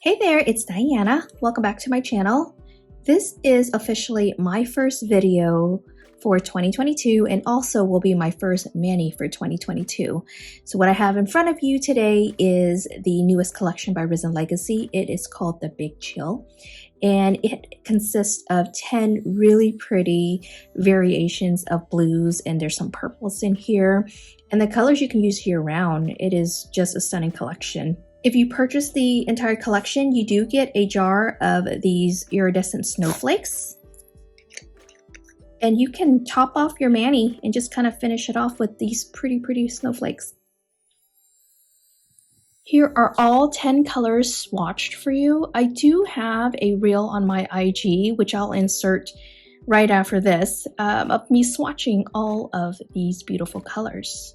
Hey there, it's Diana. Welcome back to my channel. This is officially my first video for 2022 and also will be my first mani for 2022. So what I have in front of you today is the newest collection by Risen Legacy. It is called the Big Chill and it consists of 10 really pretty variations of blues, and there's some purples in here, and the colors you can use year round. It is just a stunning collection. If you purchase the entire collection, you do get a jar of these iridescent snowflakes. And you can top off your mani and just kind of finish it off with these pretty snowflakes. Here are all 10 colors swatched for you. I do have a reel on my IG, which I'll insert right after this, of me swatching all of these beautiful colors.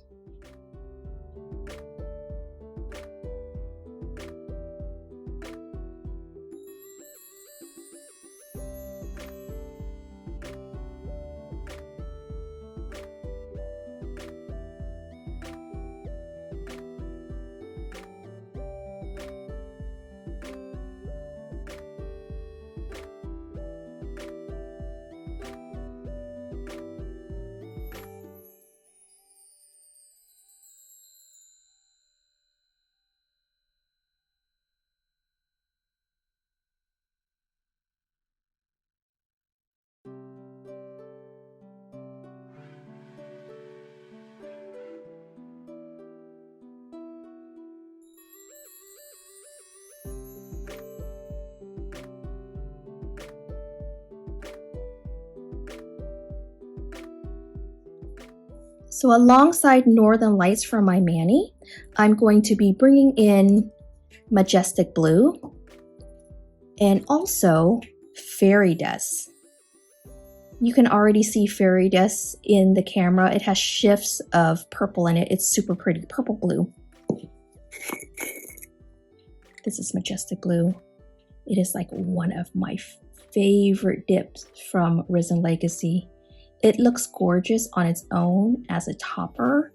So alongside Northern Lights for my mani, I'm going to be bringing in Majestic Blue and also Fairy Dust. You can already see Fairy Dust in the camera. It has shifts of purple in it. It's super pretty, purple blue. This is Majestic Blue. It is like one of my favorite dips from Risen Legacy. It looks gorgeous on its own as a topper.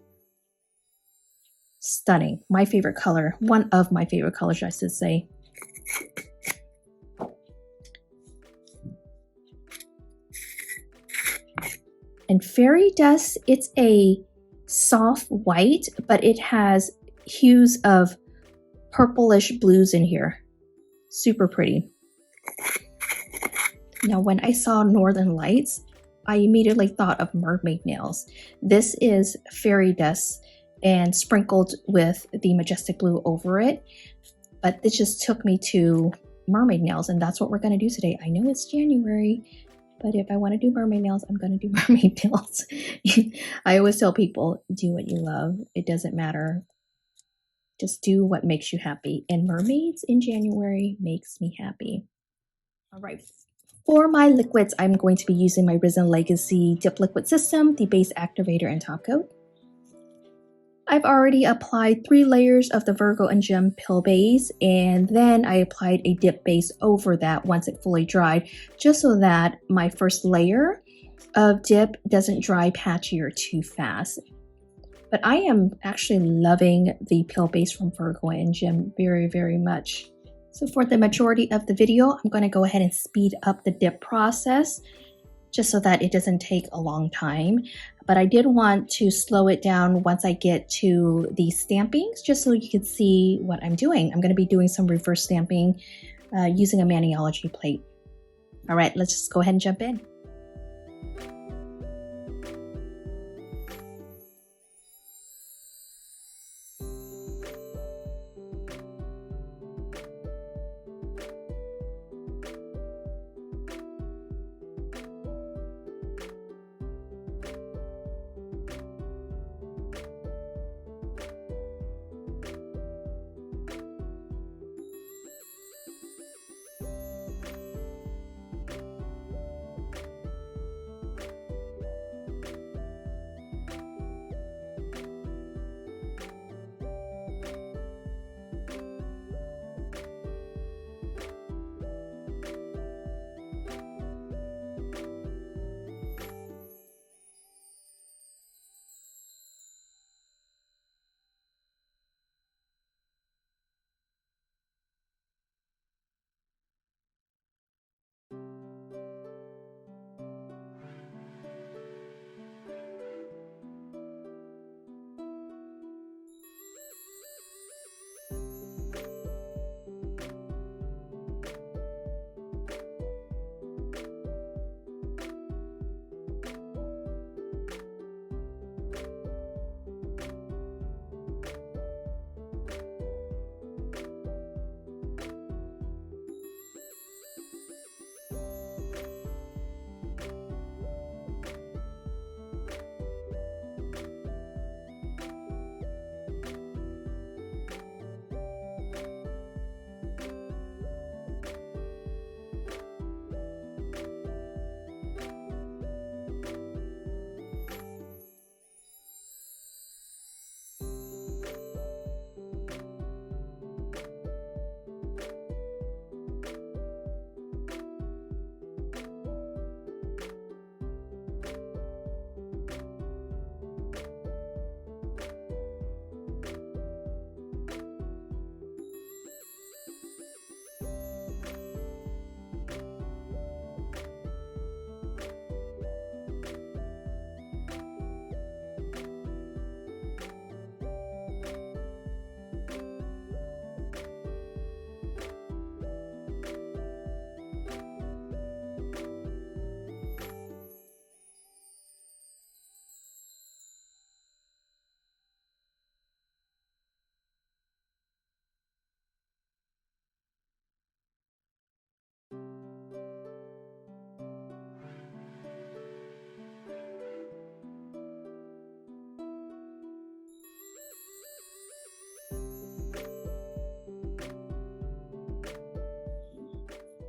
Stunning. My favorite color. One of my favorite colors, I should say. And Fairy Dust, it's a soft white, but it has hues of purplish blues in here. Super pretty. Now, when I saw Northern Lights, I immediately thought of mermaid nails. This is Fairy Dust and sprinkled with the Majestic Blue over it. But this just took me to mermaid nails, and that's what we're going to do today. I know it's January, but if I want to do mermaid nails, I'm going to do mermaid nails. I always tell people, do what you love. It doesn't matter. Just do what makes you happy. And mermaids in January makes me happy. All right. For my liquids, I'm going to be using my Risen Legacy Dip Liquid System, the Base Activator and Top Coat. I've already applied 3 layers of the Virgo and Gem pill base, and then I applied a dip base over that once it fully dried, just so that my first layer of dip doesn't dry patchy or too fast. But I am actually loving the pill base from Virgo and Gem very much. So for the majority of the video, I'm going to go ahead and speed up the dip process just so that it doesn't take a long time. But I did want to slow it down once I get to the stampings, just so you can see what I'm doing. I'm going to be doing some reverse stamping using a Maniology plate. All right, let's just go ahead and jump in.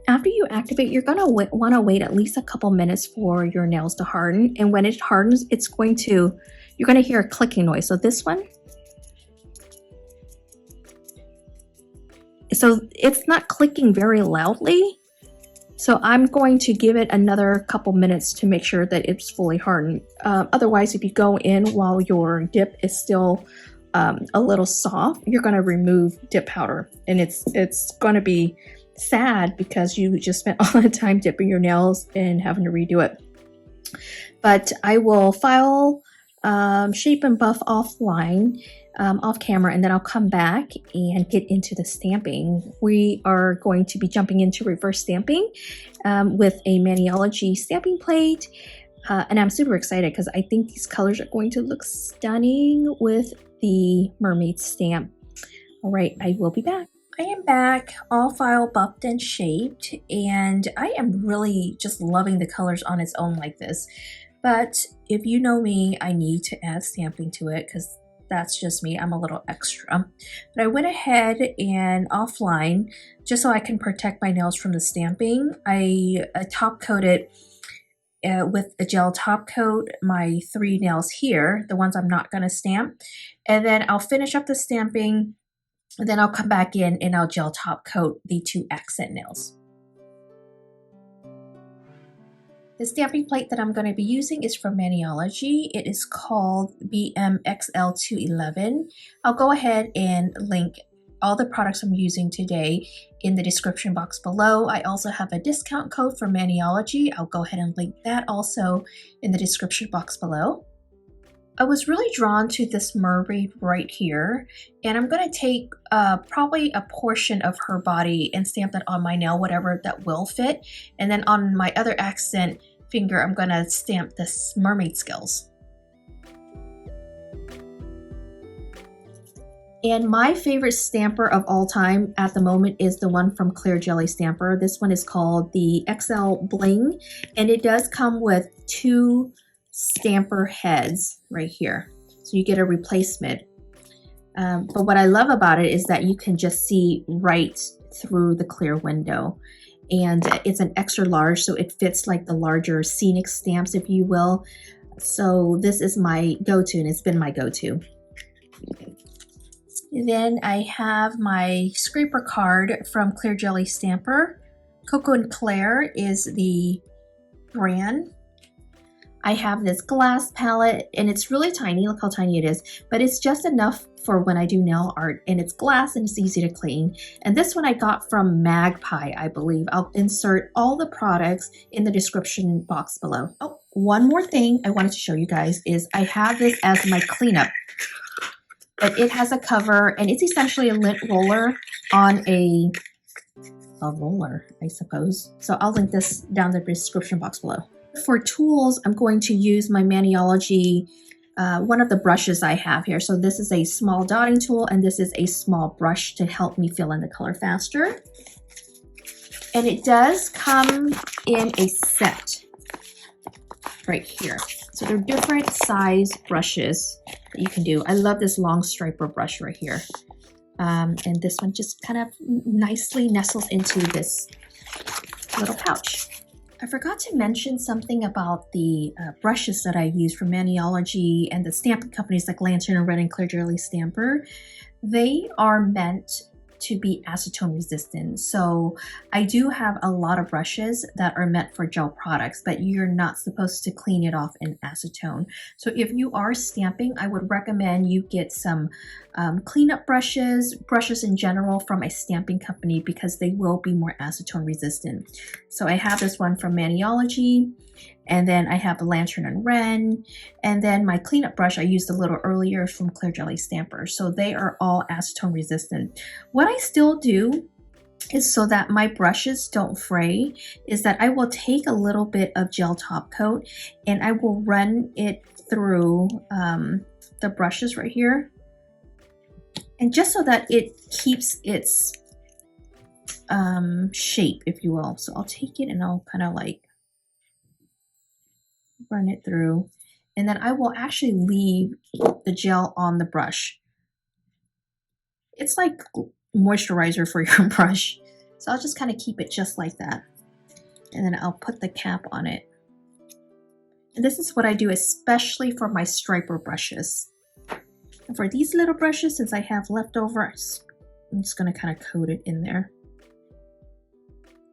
After you activate, you're going to want to wait at least a couple minutes for your nails to harden. And when it hardens, you're going to hear a clicking noise. So this one, so it's not clicking very loudly. So I'm going to give it another couple minutes to make sure that it's fully hardened. Otherwise, if you go in while your dip is still a little soft, you're going to remove dip powder, and it's going to be sad because you just spent all the time dipping your nails and having to redo it. But I will file shape and buff offline, off camera, and then I'll come back and get into the stamping. We are going to be jumping into reverse stamping with a Maniology stamping plate, and I'm super excited because I think these colors are going to look stunning with the Mermaid stamp. All right, I will be back. I am back, all file buffed and shaped, and I am really just loving the colors on its own like this. But if you know me, I need to add stamping to it because that's just me. I'm a little extra. But I went ahead and offline, just so I can protect my nails from the stamping, I top coated with a gel top coat my 3 nails here, the ones I'm not going to stamp. And then I'll finish up the stamping. Then I'll come back in and I'll gel top coat the 2 accent nails. The stamping plate that I'm going to be using is from Maniology. It is called BMXL211. I'll go ahead and link all the products I'm using today in the description box below. I also have a discount code for Maniology. I'll go ahead and link that also in the description box below. I was really drawn to this mermaid right here, and I'm going to take probably a portion of her body and stamp it on my nail, whatever that will fit. And then on my other accent finger, I'm going to stamp this mermaid scales. And my favorite stamper of all time at the moment is the one from 𝓟𝓸𝓸𝓵 Stamper. This one is called the XL Bling, and it does come with 2 stamper heads right here, so you get a replacement. But what I love about it is that you can just see right through the clear window, and it's an extra large, so it fits like the larger scenic stamps, if you will. So this is my go-to, and it's been my go-to. Then I have my scraper card from 𝓟𝓸𝓸𝓵 Stamper. Coco and Claire is the brand. I have this glass palette, and it's really tiny. Look how tiny it is, but it's just enough for when I do nail art, and it's glass and it's easy to clean. And this one I got from Magpie, I believe. I'll insert all the products in the description box below. Oh, one more thing I wanted to show you guys is I have this as my cleanup. But it has a cover, and it's essentially a lint roller on a roller, I suppose. So I'll link this down in the description box below. For tools, I'm going to use my Maniology, one of the brushes I have here. So this is a small dotting tool, and this is a small brush to help me fill in the color faster. And it does come in a set right here. So they're different size brushes that you can do. I love this long striper brush right here. And this one just kind of nicely nestles into this little pouch. I forgot to mention something about the brushes that I use from Maniology and the stamping companies like 𝓚𝓮𝓮𝓵 and 𝓟𝓸𝓸𝓵 Stamper. They are meant to be acetone resistant. So I do have a lot of brushes that are meant for gel products, but you're not supposed to clean it off in acetone. So if you are stamping, I would recommend you get some cleanup brushes in general from a stamping company, because they will be more acetone resistant. So I have this one from Maniology, and then I have the 𝓚𝓮𝓮𝓵, and then my cleanup brush I used a little earlier from 𝓟𝓸𝓸𝓵 Stamper. So they are all acetone resistant. What I still do is, so that my brushes don't fray, is that I will take a little bit of gel top coat and I will run it through the brushes right here, and just so that it keeps its shape, if you will. So I'll take it and I'll kind of like run it through, and then I will actually leave the gel on the brush. It's like moisturizer for your brush. So I'll just kind of keep it just like that. And then I'll put the cap on it. And this is what I do especially for my striper brushes. And for these little brushes, since I have leftovers, I'm just going to kind of coat it in there.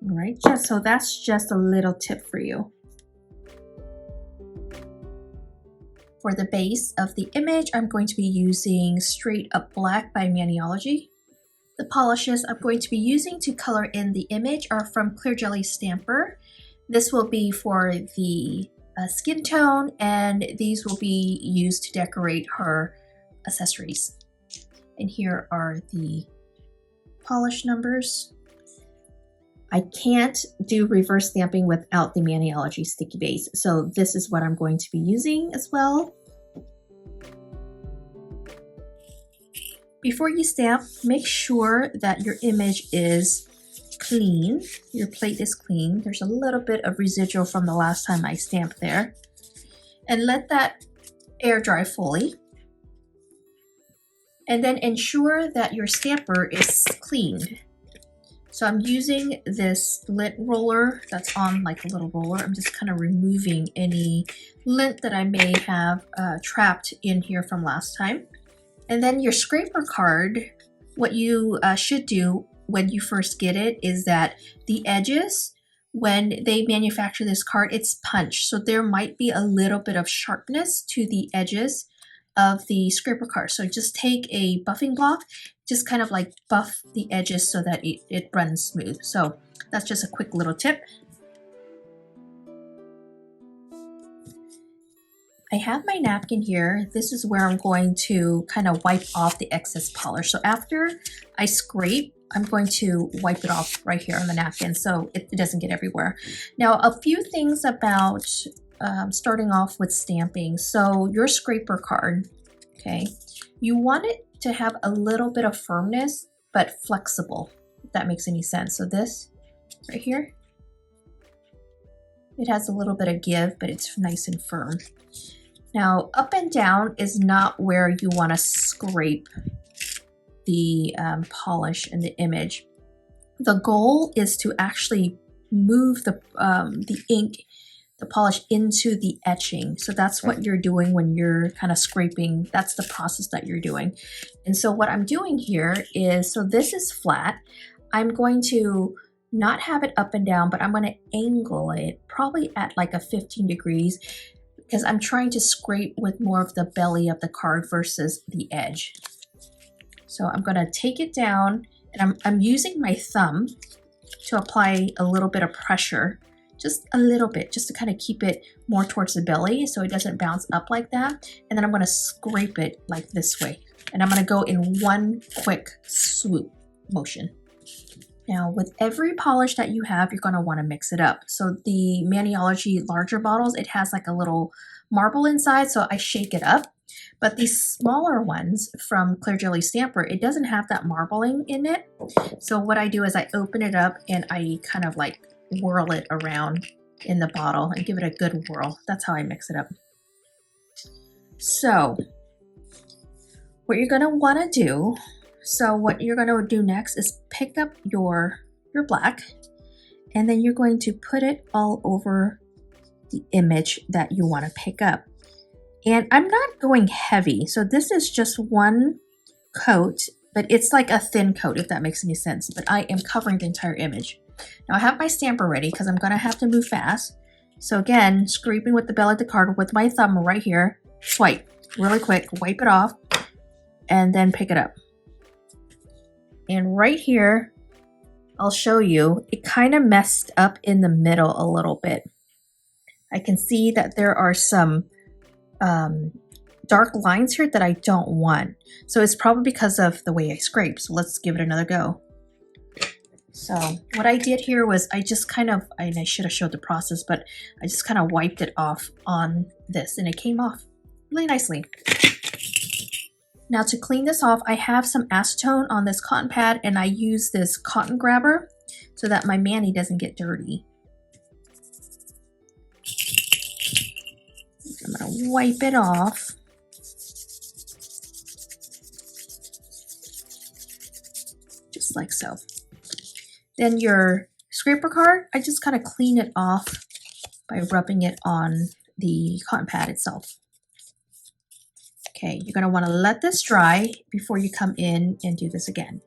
All right, so that's just a little tip for you. For the base of the image, I'm going to be using Straight Up Black by Maniology. The polishes I'm going to be using to color in the image are from 𝓟𝓸𝓵. This will be for the skin tone, and these will be used to decorate her accessories. And here are the polish numbers. I can't do reverse stamping without the Maniology sticky base, so this is what I'm going to be using as well. Before you stamp, make sure that your image is clean. Your plate is clean. There's a little bit of residual from the last time I stamped there. And let that air dry fully. And then ensure that your stamper is cleaned. So I'm using this lint roller that's on like a little roller. I'm just kind of removing any lint that I may have trapped in here from last time. And then your scraper card, what you should do when you first get it is that the edges, when they manufacture this card, it's punched. So there might be a little bit of sharpness to the edges of the scraper card. So just take a buffing block, just kind of like buff the edges so that it runs smooth. So that's just a quick little tip. I have my napkin here. This is where I'm going to kind of wipe off the excess polish. So after I scrape, I'm going to wipe it off right here on the napkin so it doesn't get everywhere. Now, a few things about starting off with stamping. So your scraper card, okay, you want it to have a little bit of firmness, but flexible, if that makes any sense. So this right here, it has a little bit of give, but it's nice and firm. Now, up and down is not where you want to scrape the polish in the image. The goal is to actually move the ink, the polish into the etching. So that's what you're doing when you're kind of scraping. That's the process that you're doing. And so what I'm doing here is, so this is flat. I'm going to not have it up and down, but I'm going to angle it probably at like a 15 degrees because I'm trying to scrape with more of the belly of the card versus the edge. So I'm going to take it down, and I'm using my thumb to apply a little bit of pressure, just a little bit, just to kind of keep it more towards the belly so it doesn't bounce up like that. And then I'm going to scrape it like this way. And I'm going to go in one quick swoop motion. Now, with every polish that you have, you're going to want to mix it up. So the Maniology larger bottles, it has like a little marble inside, so I shake it up. But these smaller ones from 𝓟𝓸𝓵, it doesn't have that marbling in it. So what I do is I open it up and I kind of like whirl it around in the bottle and give it a good whirl. That's how I mix it up. So what you're going to want to do, next is pick up your black, and then you're going to put it all over the image that you want to pick up. And I'm not going heavy, so this is just one coat, but it's like a thin coat, if that makes any sense. But I am covering the entire image. Now I have my stamper ready because I'm going to have to move fast. So again, scraping with the belly of the card with my thumb right here, swipe really quick, wipe it off, and then pick it up. And right here, I'll show you, it kind of messed up in the middle a little bit. I can see that there are some dark lines here that I don't want. So it's probably because of the way I scrape. So let's give it another go. So what I did here was I just kind of, and I should have showed the process, but I just kind of wiped it off on this and it came off really nicely. Now to clean this off, I have some acetone on this cotton pad, and I use this cotton grabber so that my mani doesn't get dirty. I'm going to wipe it off. Just like so. Then your scraper card, I just kind of clean it off by rubbing it on the cotton pad itself. Okay, you're going to want to let this dry before you come in and do this again.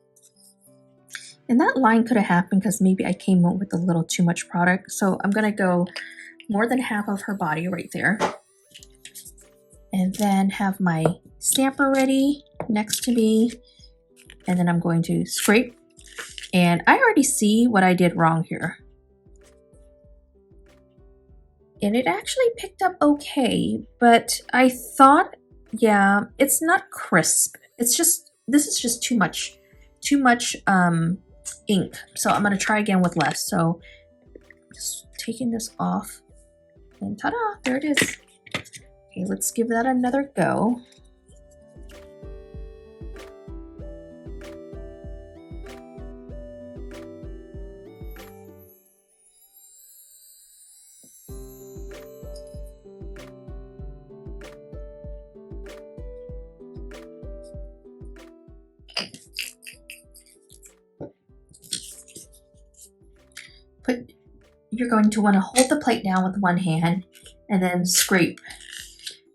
And that line could have happened because maybe I came up with a little too much product. So I'm going to go more than half of her body right there. And then have my stamper ready next to me. And then I'm going to scrape. And I already see what I did wrong here. And it actually picked up okay, but I thought, yeah, it's not crisp. It's just, this is just too much ink. So I'm going to try again with less. So just taking this off and ta-da, there it is. Okay, let's give that another go. You're going to want to hold the plate down with one hand and then scrape.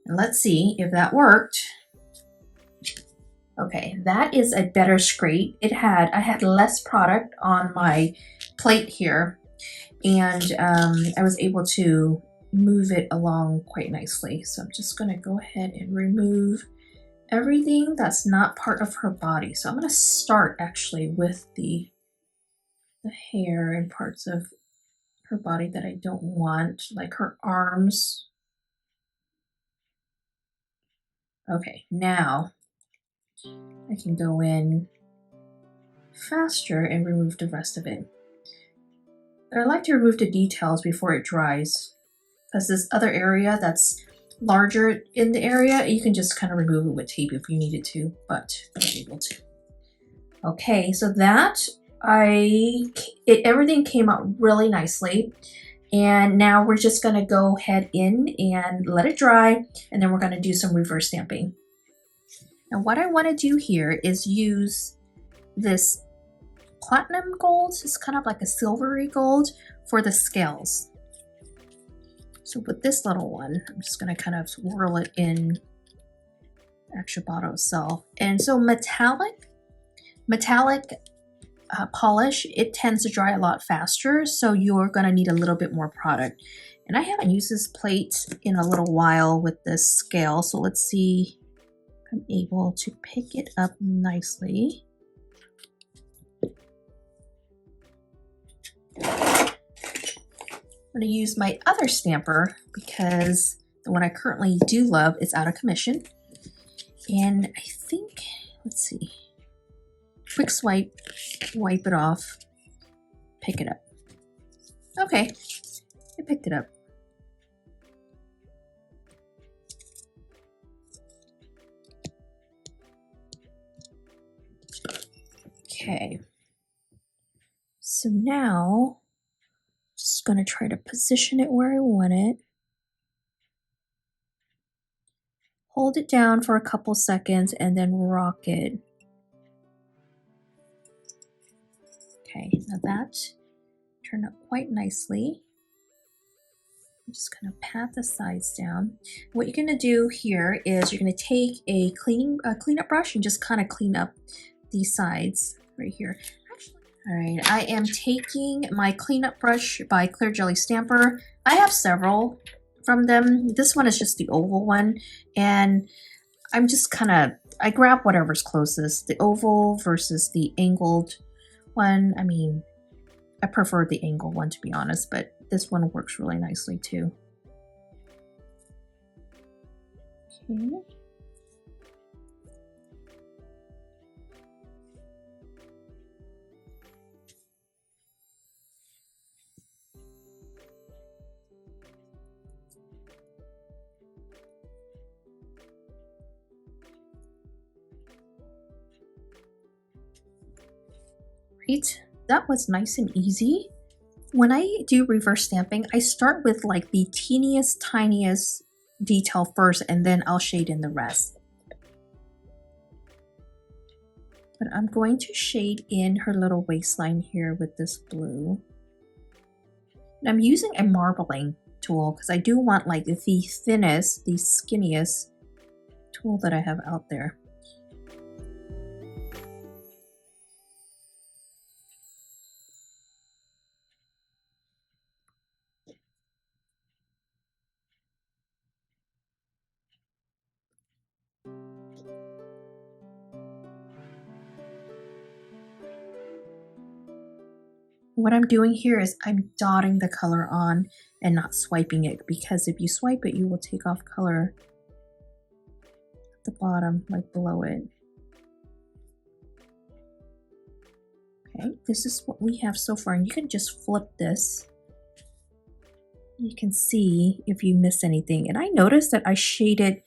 And let's see if that worked. Okay, that is a better scrape. I had less product on my plate here, and I was able to move it along quite nicely. So I'm just going to go ahead and remove everything that's not part of her body. So I'm going to start actually with the hair and parts of her body that I don't want, like her arms. Okay, now I can go in faster and remove the rest of it. But I like to remove the details before it dries, because this other area that's larger in the area, you can just kind of remove it with tape if you needed to, but I'm able to. Okay, so that everything came out really nicely. And now we're just going to go ahead in and let it dry, and then we're going to do some reverse stamping. Now what I want to do here is use this platinum gold. It's kind of like a silvery gold for the scales. So with this little one, I'm just going to kind of swirl it in the actual bottle itself. And so metallic polish, it tends to dry a lot faster, so you're going to need a little bit more product. And I haven't used this plate in a little while with this scale, so let's see if I'm able to pick it up nicely. I'm going to use my other stamper because the one I currently do love is out of commission. And I think, let's see, quick swipe, wipe it off, pick it up. Okay, I picked it up. Okay, so now just going to try to position it where I want it. Hold it down for a couple seconds and then rock it. Okay, now that turned out quite nicely. I'm just going to pat the sides down. What you're going to do here is you're going to take a cleanup brush and just kind of clean up these sides right here. All right, I am taking my cleanup brush by 𝓟𝓸𝓸𝓵. I have several from them. This one is just the oval one, and I'm just I grab whatever's closest. The oval versus the angled one. I mean, I prefer the angled one to be honest, but this one works really nicely too. Okay. Right, that was nice and easy. When I do reverse stamping, I start with like the teeniest, tiniest detail first, and then I'll shade in the rest. But I'm going to shade in her little waistline here with this blue. And I'm using a marbling tool because I do want like the thinnest, the skinniest tool that I have out there. What I'm doing here is I'm dotting the color on and not swiping it, because if you swipe it, you will take off color at the bottom, like below it. Okay, this is what we have so far, and you can just flip this. You can see if you miss anything. And I noticed that I shaded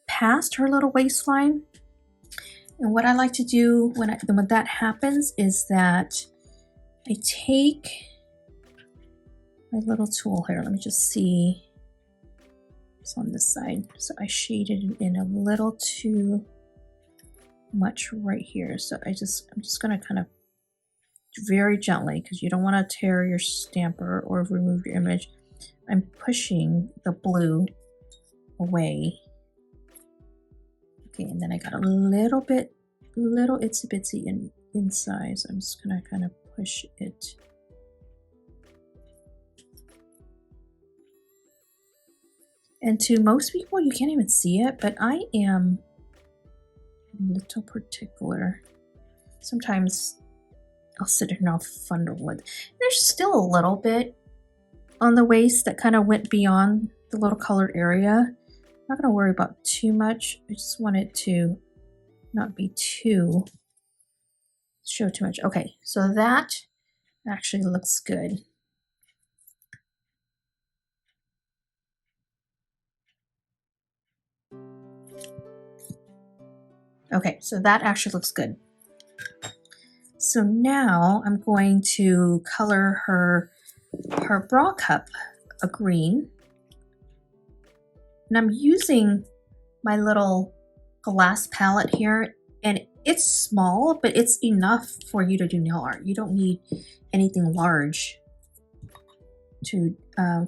past her little waistline. And what I like to do when that happens is that I take my little tool here. Let me just see. It's on this side. So I shaded it in a little too much right here. So I'm just gonna kind of very gently, because you don't want to tear your stamper or remove your image. I'm pushing the blue away. Okay, and then I got a little itsy bitsy inside. So I'm just gonna kind of push it. And to most people, you can't even see it, but I am a little particular. Sometimes I'll sit here and I'll fumble with. There's still a little bit on the waist that kind of went beyond the little colored area. I'm not gonna worry about too much. I just want it to not be too, show too much. Okay, so that actually looks good. Okay, so that actually looks good. So now I'm going to color her bra cup a green. And I'm using my little glass palette here, and it's small, but it's enough for you to do nail art. You don't need anything large to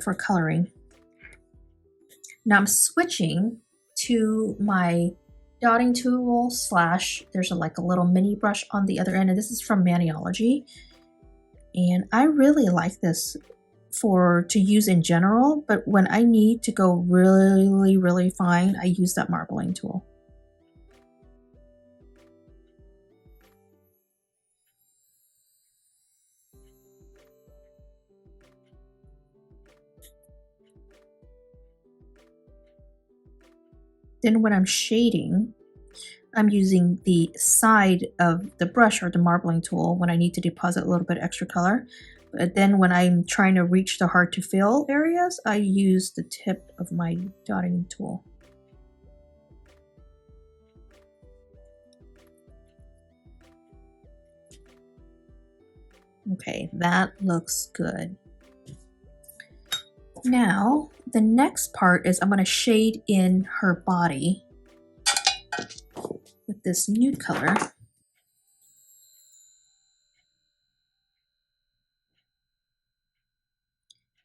for coloring. Now I'm switching to my dotting tool / there's like a little mini brush on the other end, and this is from Maniology, and I really like this to use in general, but when I need to go really fine, I use that marbling tool. Then when I'm shading, I'm using the side of the brush or the marbling tool when I need to deposit a little bit extra color. But then when I'm trying to reach the hard to fill areas, I use the tip of my dotting tool. Okay, that looks good. Now, the next part is I'm going to shade in her body with this nude color.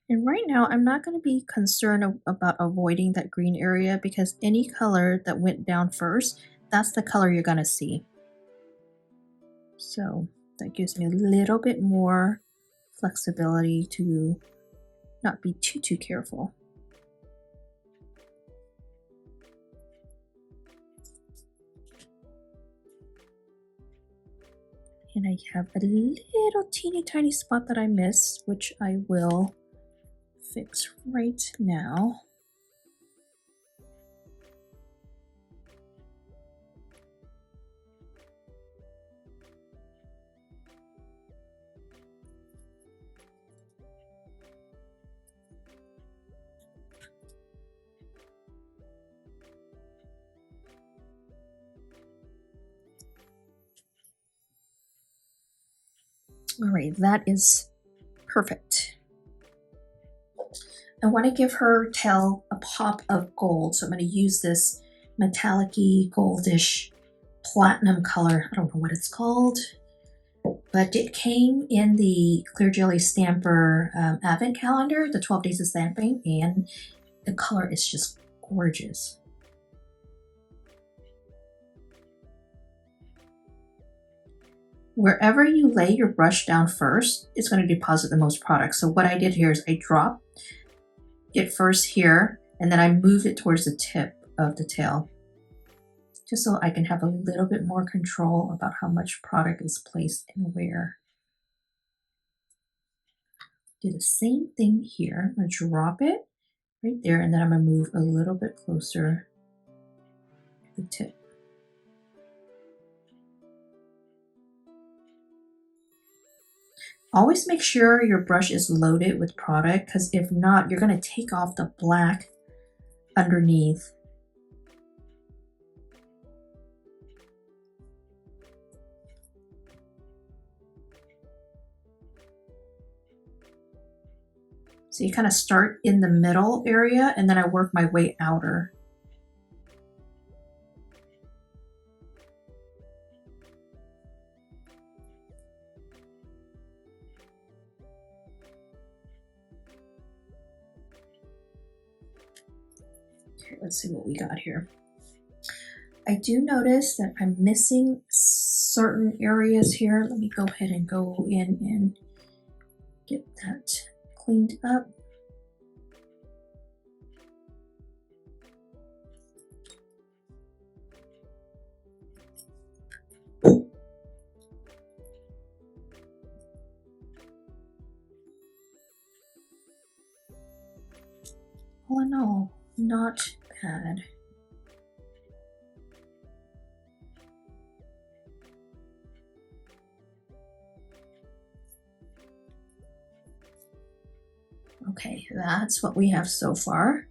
And right now, I'm not going to be concerned about avoiding that green area, because any color that went down first, that's the color you're going to see. So that gives me a little bit more flexibility to not be too careful. And I have a little teeny tiny spot that I missed, which I will fix right now. All right, that is perfect. I want to give her tail a pop of gold, so I'm going to use this metallic-y goldish platinum color. I don't know what it's called, but it came in the 𝓟𝓸𝓸𝓵 advent calendar, the 12 days of stamping, and the color is just gorgeous. Wherever you lay your brush down first, it's going to deposit the most product. So what I did here is I dropped it first here, and then I moved it towards the tip of the tail, just so I can have a little bit more control about how much product is placed and where. Do the same thing here. I'm going to drop it right there, and then I'm going to move a little bit closer to the tip. Always make sure your brush is loaded with product, because if not, you're going to take off the black underneath. So you kind of start in the middle area, and then I work my way outer. Okay, let's see what we got here. I do notice that I'm missing certain areas here. Let me go ahead and go in and get that cleaned up. All in all, not bad. Okay, that's what we have so far.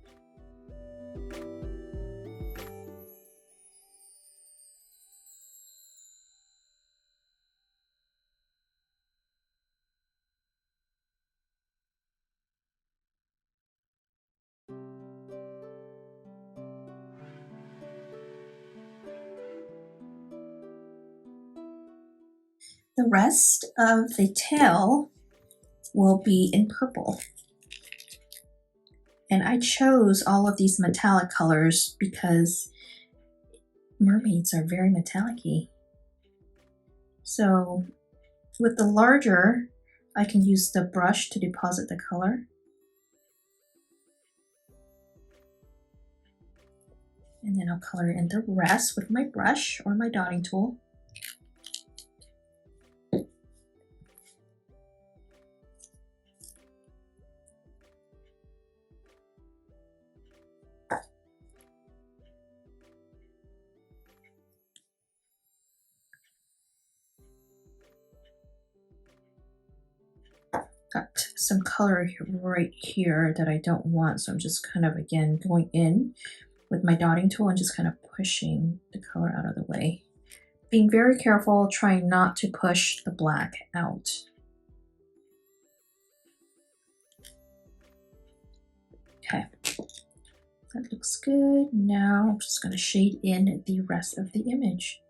The rest of the tail will be in purple. And I chose all of these metallic colors because mermaids are very metallic-y. So with the larger, I can use the brush to deposit the color. And then I'll color in the rest with my brush or my dotting tool. Got some color right here that I don't want, so I'm just kind of again going in with my dotting tool and just kind of pushing the color out of the way. Being very careful, trying not to push the black out. Okay, that looks good. Now I'm just going to shade in the rest of the image.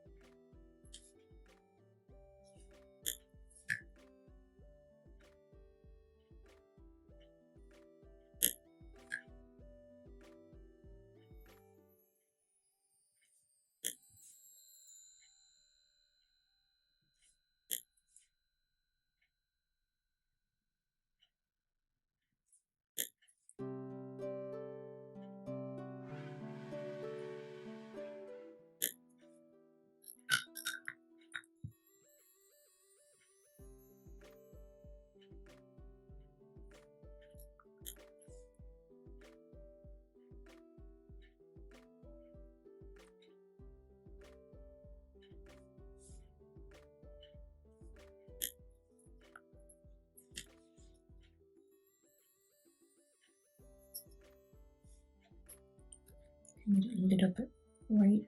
And a little bit right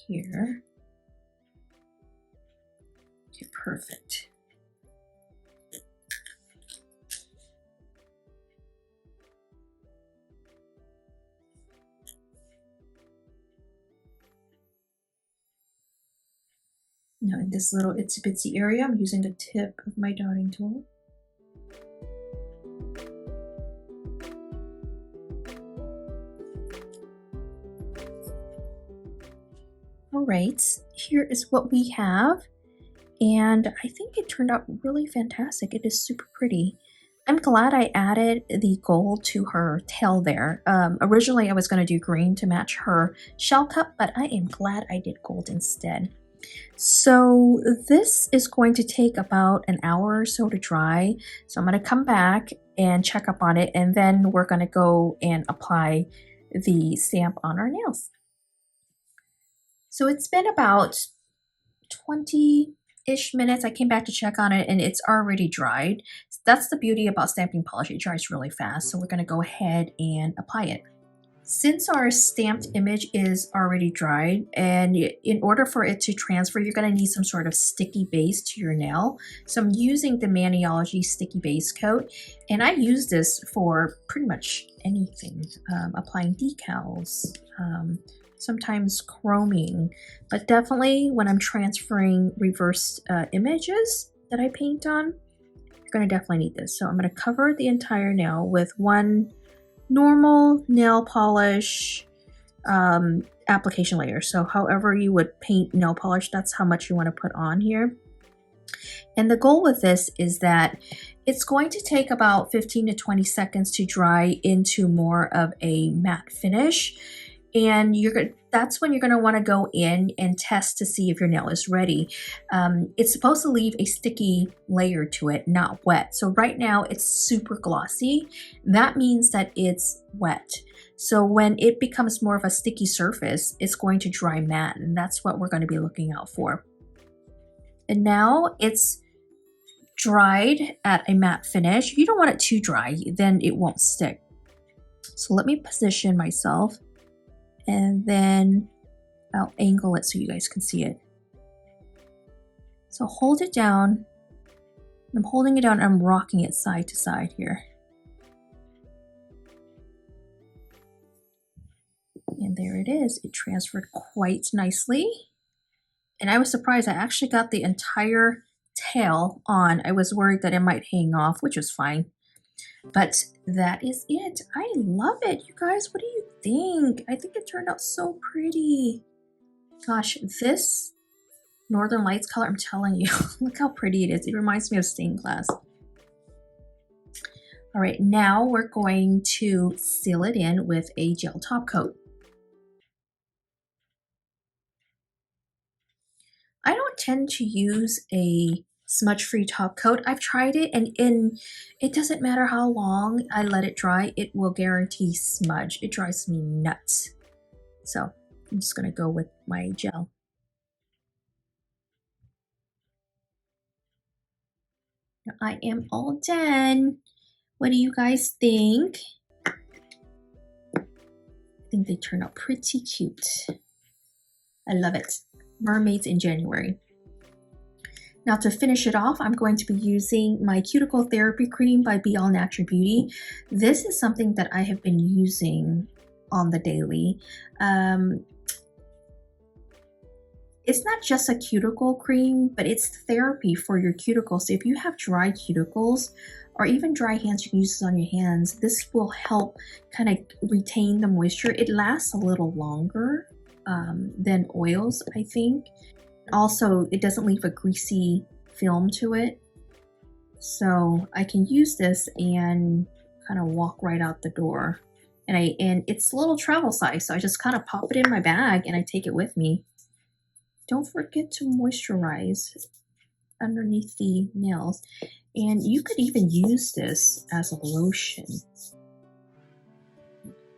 here. Okay, perfect. Now in this little itsy bitsy area, I'm using the tip of my dotting tool. All right, here is what we have. And I think it turned out really fantastic. It is super pretty. I'm glad I added the gold to her tail there. Originally I was going to do green to match her shell cup, but I am glad I did gold instead. So this is going to take about an hour or so to dry. So I'm going to come back and check up on it, and then we're going to go and apply the stamp on our nails. So it's been about 20-ish minutes. I came back to check on it and it's already dried. That's the beauty about stamping polish. It dries really fast. So we're going to go ahead and apply it. Since our stamped image is already dried, and in order for it to transfer, you're going to need some sort of sticky base to your nail. So I'm using the Maniology sticky base coat, and I use this for pretty much anything. Applying decals, sometimes chroming, but definitely when I'm transferring reversed images that I paint on, you're going to definitely need this. So I'm going to cover the entire nail with one normal nail polish application layer. So however you would paint nail polish, that's how much you want to put on here. And the goal with this is that it's going to take about 15 to 20 seconds to dry into more of a matte finish. And that's when you're going to want to go in and test to see if your nail is ready. It's supposed to leave a sticky layer to it, not wet. So right now it's super glossy. That means that it's wet. So when it becomes more of a sticky surface, it's going to dry matte, and that's what we're going to be looking out for. And now it's dried at a matte finish. You don't want it too dry, then it won't stick. So let me position myself, and then I'll angle it so you guys can see it. So hold it down. I'm holding it down, I'm rocking it side to side here. And there it is. It transferred quite nicely. And I was surprised. I actually got the entire tail on. I was worried that it might hang off, which was fine. But that is it. I love it. You guys, what do you think? I think it turned out so pretty. Gosh, this Northern Lights color, I'm telling you, look how pretty it is. It reminds me of stained glass. All right, now we're going to seal it in with a gel top coat. I don't tend to use a smudge-free top coat. I've tried it, and it doesn't matter how long I let it dry, it will guarantee smudge. It drives me nuts. So I'm just gonna go with my gel. Now I am all done. What do you guys think? I think they turn out pretty cute. I love it. Mermaids in January. Now to finish it off, I'm going to be using my Cuticle Therapy Cream by Be All Natural Beauty. This is something that I have been using on the daily. It's not just a cuticle cream, but it's therapy for your cuticles. So if you have dry cuticles or even dry hands, you can use this on your hands. This will help kind of retain the moisture. It lasts a little longer than oils, I think. Also, it doesn't leave a greasy film to it. So I can use this and kind of walk right out the door. And it's a little travel size, so I just kind of pop it in my bag and I take it with me. Don't forget to moisturize underneath the nails. And you could even use this as a lotion.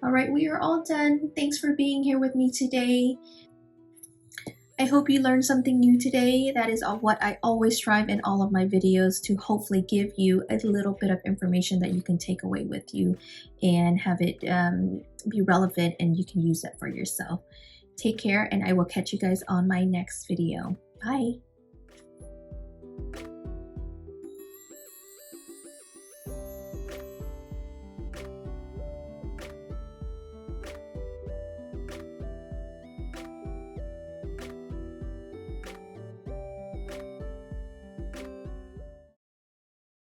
All right, we are all done. Thanks for being here with me today. I hope you learned something new today. That is what I always strive in all of my videos, to hopefully give you a little bit of information that you can take away with you and have it be relevant, and you can use it for yourself. Take care, and I will catch you guys on my next video. Bye.